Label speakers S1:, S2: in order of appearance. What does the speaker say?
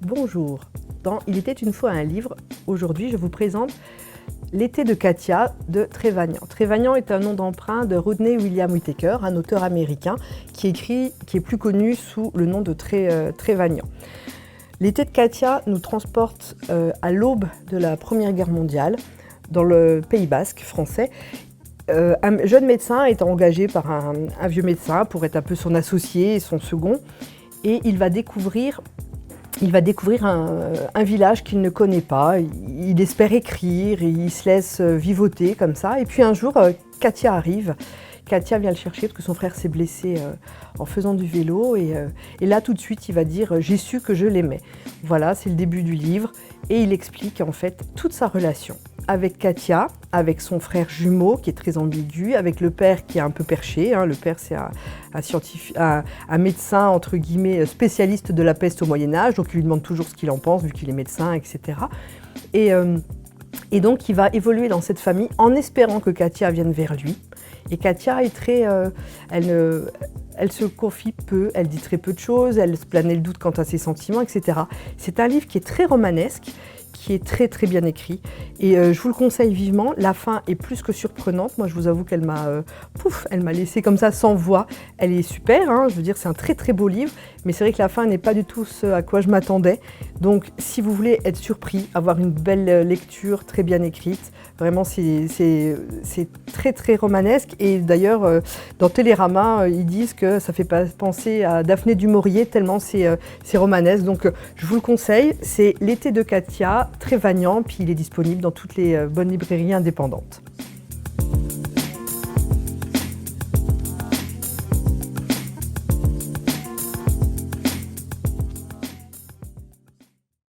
S1: Bonjour, dans Il était une fois un livre, aujourd'hui je vous présente L'été de Katia de Trevanyan. Trevanyan est un nom d'emprunt de Rodney William Whitaker, un auteur américain qui est plus connu sous le nom de Trevanyan. L'été de Katia nous transporte à l'aube de la Première Guerre mondiale, dans le Pays basque français. Un jeune médecin est engagé par un vieux médecin pour être un peu son associé et son second, et il va découvrir un village qu'il ne connaît pas. Il espère écrire, et il se laisse vivoter comme ça. Et puis un jour, Katia arrive. Katia vient le chercher parce que son frère s'est blessé en faisant du vélo. Et là, tout de suite, il va dire « J'ai su que je l'aimais ». Voilà, c'est le début du livre. Et il explique en fait toute sa relation avec Katia, avec son frère jumeau qui est très ambigu, avec le père qui est un peu perché. Le père, c'est un médecin, entre guillemets, spécialiste de la peste au Moyen-Âge, donc il lui demande toujours ce qu'il en pense, vu qu'il est médecin, etc. Et donc, il va évoluer dans cette famille en espérant que Katia vienne vers lui. Et Katia est très... Elle se confie peu, elle dit très peu de choses, elle se planait le doute quant à ses sentiments, etc. C'est un livre qui est très romanesque, qui est très très bien écrit, et je vous le conseille vivement. La fin est plus que surprenante. Moi je vous avoue qu'elle m'a laissé comme ça sans voix. Elle est super, je veux dire, c'est un très très beau livre, mais c'est vrai que la fin n'est pas du tout ce à quoi je m'attendais. Donc si vous voulez être surpris, avoir une belle lecture très bien écrite, vraiment c'est très très romanesque. Et d'ailleurs dans Télérama ils disent que ça fait penser à Daphné du Maurier tellement c'est romanesque. Donc je vous le conseille, c'est L'été de Katia, Trevanyan, puis il est disponible dans toutes les bonnes librairies indépendantes.